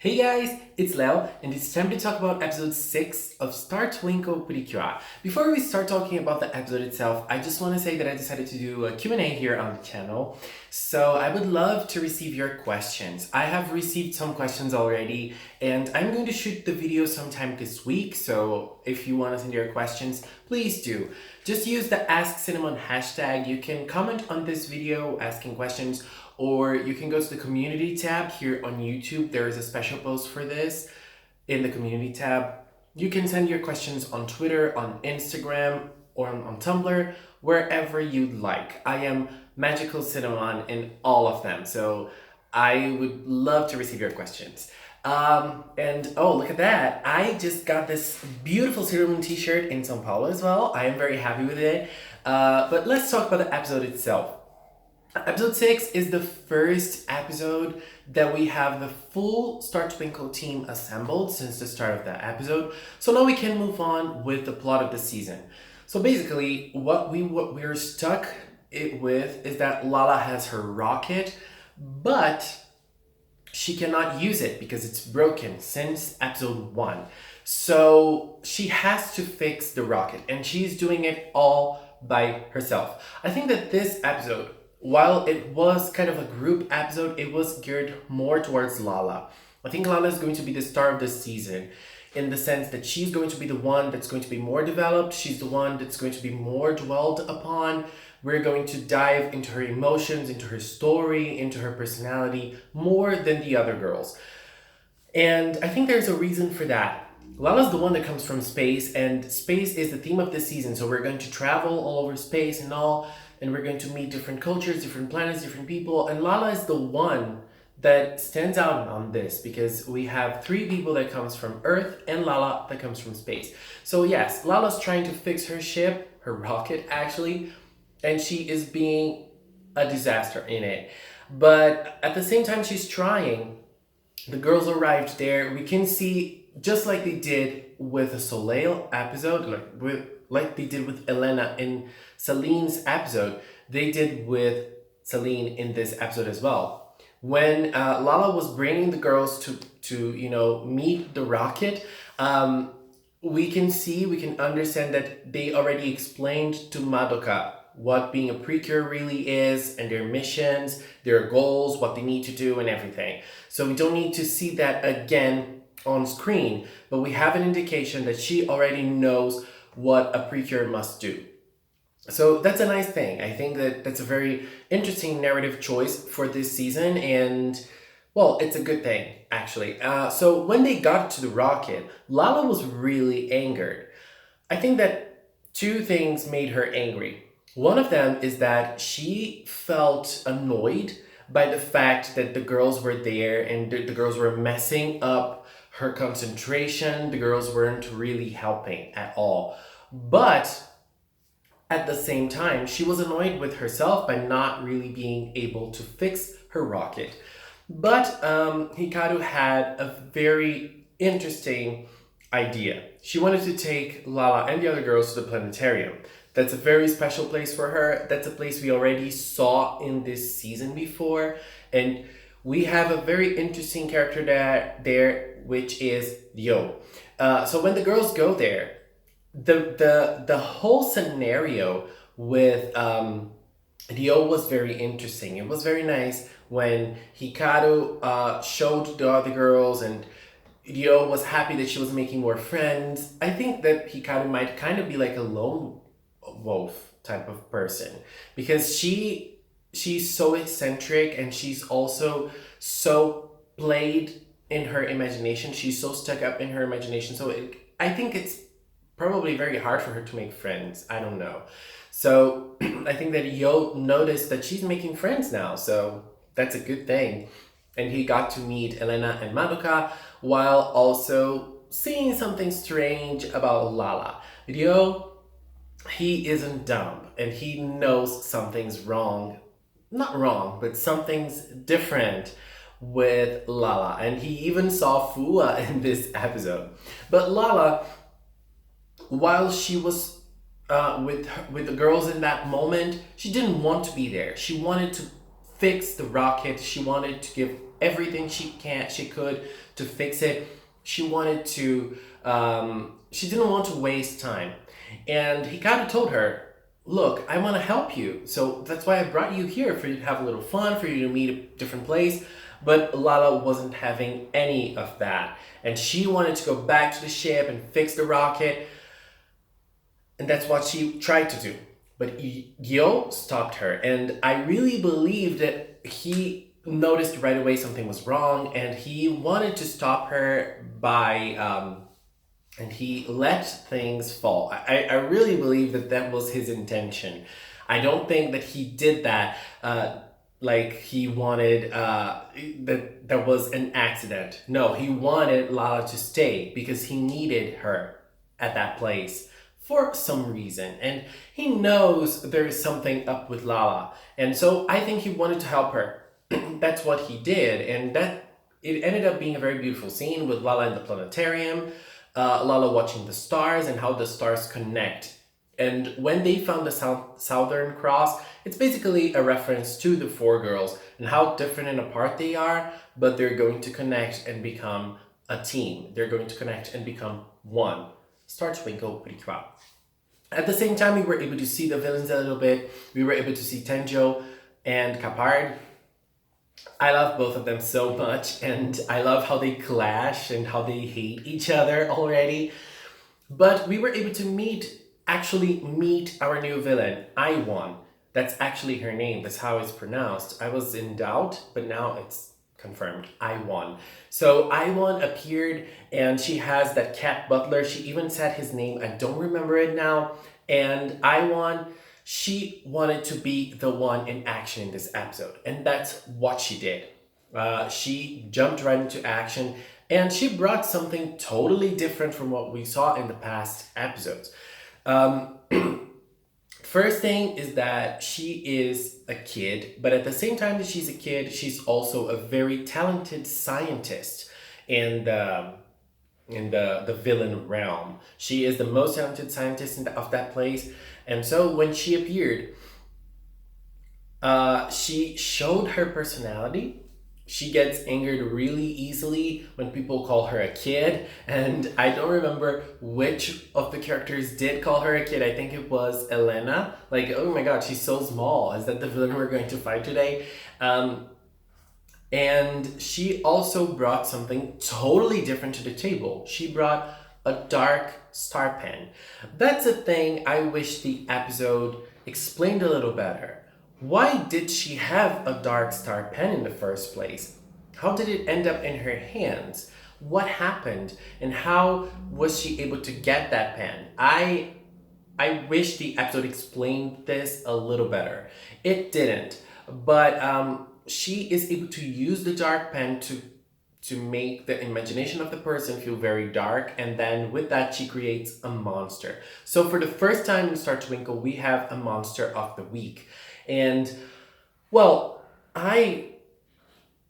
Hey guys, it's Leo, and it's time to talk about episode 6 of TWINKLE PRECURE. Before we start talking about the episode itself, I just want to say that I decided to do a Q&A here on the channel. So I would love to receive your questions. I have received some questions already, and I'm going to shoot the video sometime this week, so if you want to send your questions, please do. Just use the Ask Cinnamon hashtag. You can comment on this video asking questions, or you can go to the community tab here on YouTube. There is a special post for this in the community tab. You can send your questions on Twitter, on Instagram, or on Tumblr, wherever you'd like. I am Magical Cinnamon in all of them, so I would love to receive your questions. And oh, look at that. I just got this beautiful Sailor Moon t-shirt in São Paulo as well. I am very happy with it. But let's talk about the episode itself. Episode 6 is the first episode that we have the full Star Twinkle team assembled since the start of the episode. So now we can move on with the plot of the season. So basically, what we're stuck with is that Lala has her rocket, but she cannot use it because it's broken since episode 1. So she has to fix the rocket, and she's doing it all by herself. I think that this episode, while it was kind of a group episode, it was geared more towards Lala. I think Lala is going to be the star of this season in the sense that she's going to be the one that's going to be more developed. She's the one that's going to be more dwelled upon. We're going to dive into her emotions, into her story, into her personality more than the other girls. And I think there's a reason for that. Lala's the one that comes from space, and space is the theme of this season. So we're going to travel all over space and all, and we're going to meet different cultures, different planets, different people. And Lala is the one that stands out on this because we have 3 people that comes from Earth and Lala that comes from space. So yes, Lala's trying to fix her ship, her rocket actually, and she is being a disaster in it. But at the same time she's trying, the girls arrived there. We can see, just like they did with the Soleil episode, like they did with Elena in Celine's episode, they did with Celine in this episode as well. When Lala was bringing the girls to meet the rocket, we can understand that they already explained to Madoka what being a precure really is, and their missions, their goals, what they need to do and everything. So we don't need to see that again on screen, but we have an indication that she already knows what a precure must do. So that's a nice thing. I think that that's a very interesting narrative choice for this season, and well, it's a good thing actually. So when they got to the rocket, Lala was really angered. I think that 2 things made her angry. One of them is that she felt annoyed by the fact that the girls were there and the girls were messing up her concentration. The girls weren't really helping at all. But at the same time, she was annoyed with herself by not really being able to fix her rocket. But Hikaru had a very interesting idea. She wanted to take Lala and the other girls to the planetarium. That's a very special place for her. That's a place we already saw in this season before. And we have a very interesting character there, which is Ryo. So when the girls go there, the whole scenario with Ryo was very interesting. It was very nice when Hikaru showed the other girls, and Ryo was happy that she was making more friends. I think that Hikaru might kind of be like a lone wolf type of person because she's so eccentric, and she's also so played in her imagination. She's so stuck up in her imagination. So I think it's probably very hard for her to make friends. I don't know. So I think that Yo noticed that she's making friends now. So that's a good thing. And he got to meet Elena and Madoka while also seeing something strange about Lala. Ryo, he isn't dumb, and he knows something's wrong. Not wrong, but something's different with Lala. And he even saw Fua in this episode. But Lala, while she was with the girls in that moment, she didn't want to be there. She wanted to fix the rocket. She wanted to give everything she could to fix it. She wanted to, she didn't want to waste time. And he kind of told her, look, I want to help you. So that's why I brought you here, for you to have a little fun, for you to meet a different place. But Lala wasn't having any of that. And she wanted to go back to the ship and fix the rocket. And that's what she tried to do. But Yo stopped her. And I really believe that he noticed right away something was wrong. And he wanted to stop her by... and he let things fall. I really believe that that was his intention. I don't think that he did that like he wanted, that was an accident. No, he wanted Lala to stay because he needed her at that place for some reason. And he knows there is something up with Lala. And so I think he wanted to help her. That's what he did. And that it ended up being a very beautiful scene with Lala in the planetarium. Lala watching the stars and how the stars connect. And when they found the Southern Cross, it's basically a reference to the four girls and how different and apart they are, but they're going to connect and become a team. They're going to connect and become one. Star Twinkle Precure. At the same time, we were able to see the villains a little bit. We were able to see Tenjo and Capard. I love both of them so much, and I love how they clash and how they hate each other already. But we were able to actually meet our new villain, Iwon. That's actually her name, that's how it's pronounced. I was in doubt, but now it's confirmed, Iwon. So Iwon appeared, and she has that cat butler. She even said his name, I don't remember it now. And Iwon, she wanted to be the one in action in this episode, and that's what she did. She jumped right into action, and she brought something totally different from what we saw in the past episodes. First thing is that she is a kid, but at the same time that she's a kid, she's also a very talented scientist in the villain realm. She is the most talented scientist of that place. And so when she appeared, she showed her personality. She gets angered really easily when people call her a kid. And I don't remember which of the characters did call her a kid. I think it was Elena. Like, oh my god, she's so small. Is that the villain we're going to fight today? And she also brought something totally different to the table. She brought a dark star pen. That's a thing I wish the episode explained a little better. Why did she have a dark star pen in the first place? How did it end up in her hands? What happened? And how was she able to get that pen? I wish the episode explained this a little better. It didn't. But she is able to use the dark pen to make the imagination of the person feel very dark, and then with that she creates a monster. So for the first time in Star Twinkle, we have a monster of the week. And well,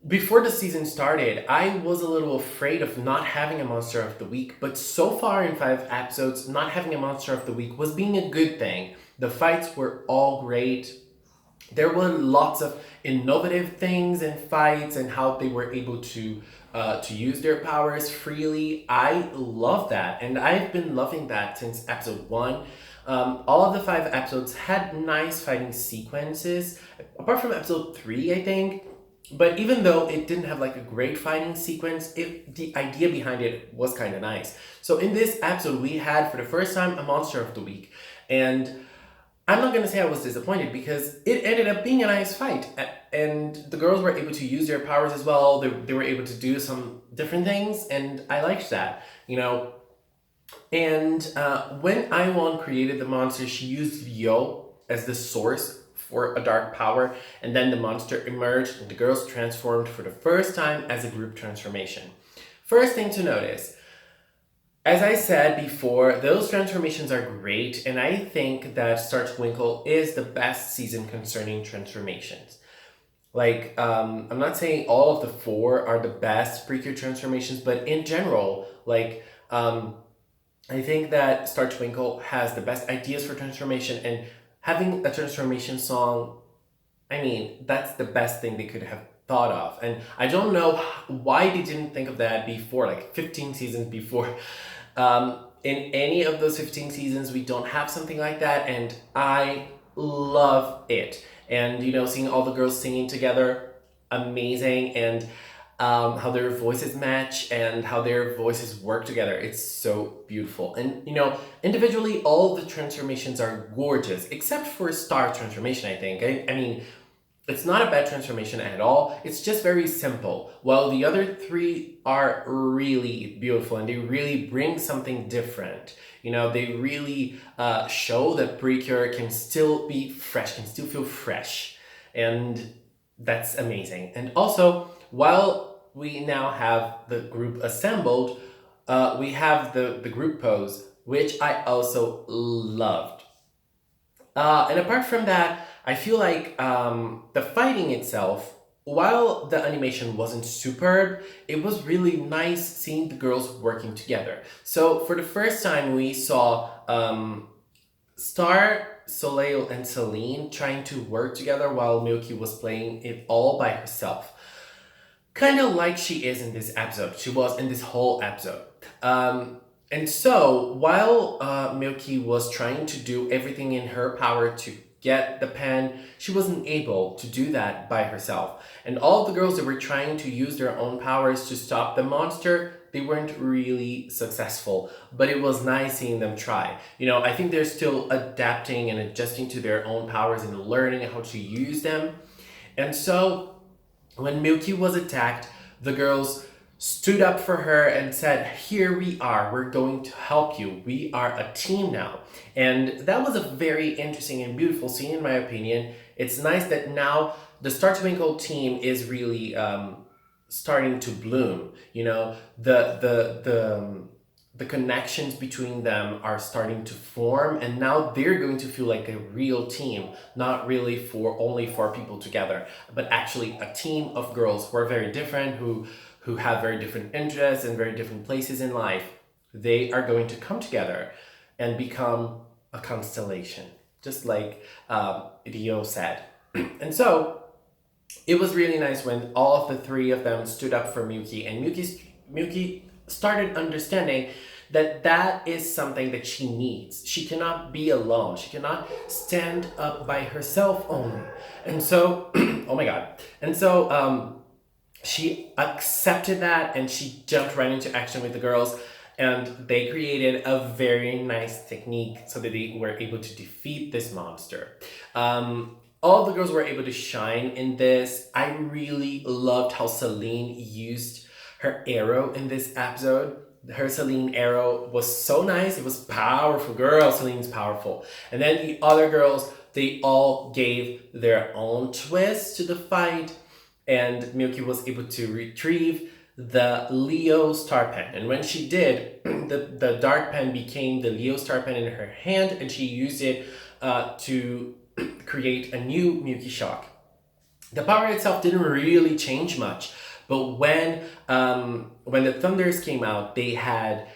before the season started, I was a little afraid of not having a monster of the week, but so far in 5 episodes, not having a monster of the week was being a good thing. The fights were all great. There were lots of innovative things and fights and how they were able to use their powers freely. I love that, and I've been loving that since episode 1. All of the 5 episodes had nice fighting sequences, apart from episode 3, I think. But even though it didn't have like a great fighting sequence, the idea behind it was kind of nice. So in this episode, we had for the first time a monster of the week, and I'm not gonna say I was disappointed because it ended up being a nice fight, and the girls were able to use their powers as well. They were able to do some different things, and I liked that, you know. And when Iwon created the monster, she used Yo as the source for a dark power, and then the monster emerged and the girls transformed for the first time as a group transformation. First thing to notice, as I said before, those transformations are great, and I think that Star Twinkle is the best season concerning transformations. Like, I'm not saying all of the 4 are the best Precure transformations, but in general, like, I think that Star Twinkle has the best ideas for transformation, and having a transformation song, I mean, that's the best thing they could have thought of. And I don't know why they didn't think of that before, like 15 seasons before. In any of those 15 seasons, we don't have something like that, and I love it. And seeing all the girls singing together, amazing. And how their voices match and how their voices work together, it's so beautiful. And individually, all the transformations are gorgeous, except for Star transformation, I think. I mean, it's not a bad transformation at all. It's just very simple. While the other three are really beautiful and they really bring something different. They really show that Precure can still be fresh, can still feel fresh. And that's amazing. And also, while we now have the group assembled, we have the group pose, which I also loved. And apart from that, I feel like the fighting itself, while the animation wasn't superb, it was really nice seeing the girls working together. So for the first time, we saw Star, Soleil, and Celine trying to work together while Milky was playing it all by herself. Kind of like she is in this episode. She was in this whole episode. And so, while Milky was trying to do everything in her power to get the pen, she wasn't able to do that by herself. And all of the girls that were trying to use their own powers to stop the monster, they weren't really successful. But it was nice seeing them try. I think they're still adapting and adjusting to their own powers and learning how to use them. And so, when Milky was attacked, the girls stood up for her and said, "Here we are, we're going to help you. We are a team now." And that was a very interesting and beautiful scene, in my opinion. It's nice that now the Star Twinkle team is really starting to bloom. The connections between them are starting to form, and now they're going to feel like a real team, not really for only four people together, but actually a team of girls who are very different, who have very different interests and very different places in life. They are going to come together and become a constellation, just like Dio said. And so it was really nice when all of the three of them stood up for Milky, and Milky started understanding that is something that she needs. She cannot be alone. She cannot stand up by herself only. And so, oh my God. And so, she accepted that and she jumped right into action with the girls, and they created a very nice technique so that they were able to defeat this monster. All the girls were able to shine in this. I really loved how Celine used her arrow in this episode. Her Celine arrow was so nice. It was powerful. Girl, Celine's powerful. And then the other girls, they all gave their own twist to the fight. And Milky was able to retrieve the Leo star pen. And when she did, the dark pen became the Leo star pen in her hand, and she used it to create a new Milky shock. The power itself didn't really change much, but when the Thunders came out, they had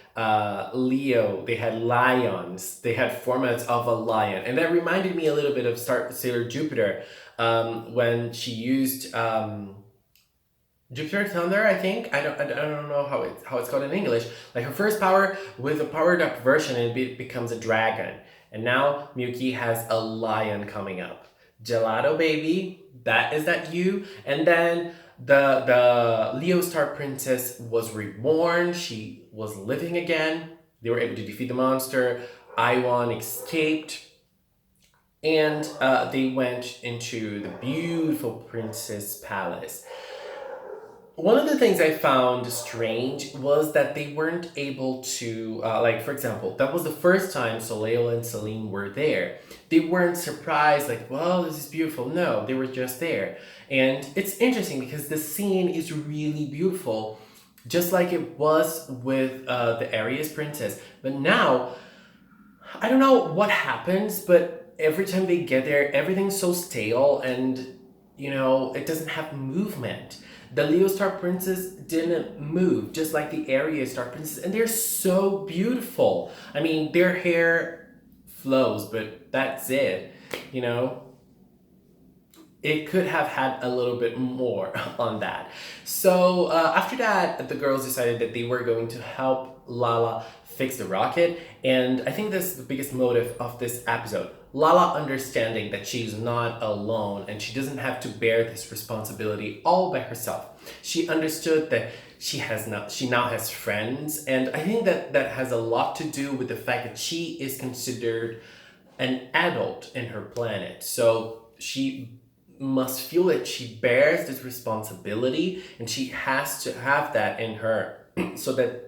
Leo, they had lions, they had formats of a lion, and that reminded me a little bit of Sailor Jupiter. When she used Jupiter Thunder, I think. I don't know how it's called in English. Like her first power with a powered up version, it becomes a dragon. And now Milky has a lion coming up. Gelato baby, is that you? And then the Leo Star Princess was reborn. She was living again. They were able to defeat the monster. Iwan escaped. And they went into the beautiful Princess Palace. One of the things I found strange was that they weren't able to, for example, that was the first time Soleil and Celine were there. They weren't surprised, like, well, this is beautiful. No, they were just there. And it's interesting because the scene is really beautiful, just like it was with the Aries Princess. But now, I don't know what happens, but every time they get there, everything's so stale and, it doesn't have movement. The Leo Star Princess didn't move, just like the Aries Star Princess, and they're so beautiful. I mean, their hair flows, but that's it, it could have had a little bit more on that. So after that, the girls decided that they were going to help Lala fix the rocket, and I think that's the biggest motive of this episode. Lala understanding that she's not alone and she doesn't have to bear this responsibility all by herself. She understood that she now has friends, and I think that that has a lot to do with the fact that she is considered an adult in her planet. So she must feel that she bears this responsibility and she has to have that in her so that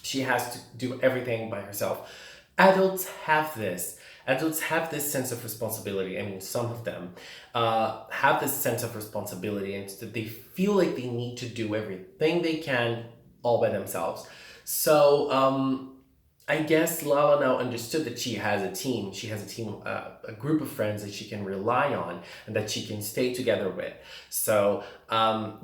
she has to do everything by herself. Adults have this. Adults have this sense of responsibility. I mean, some of them have this sense of responsibility, and that they feel like they need to do everything they can all by themselves. So I guess Lala now understood that she has a team. She has a team, a group of friends that she can rely on and that she can stay together with. So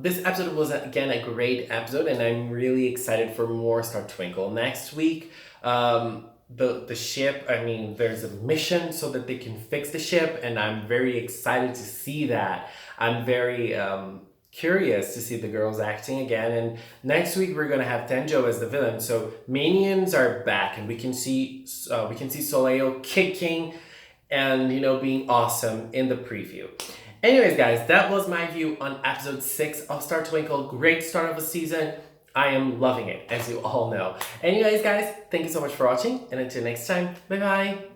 this episode was, again, a great episode, and I'm really excited for more Star Twinkle. Next week, the ship, I mean, there's a mission so that they can fix the ship, and I'm very excited to see that. I'm very curious to see the girls acting again, and next week we're gonna have Tenjo as the villain. So minions are back, and we can see Soleil kicking and being awesome in the preview. Anyways, guys, that was my view on episode 6 of Star Twinkle. Great start of a season. I am loving it, as you all know. Anyways, guys, thank you so much for watching, and until next time, bye bye.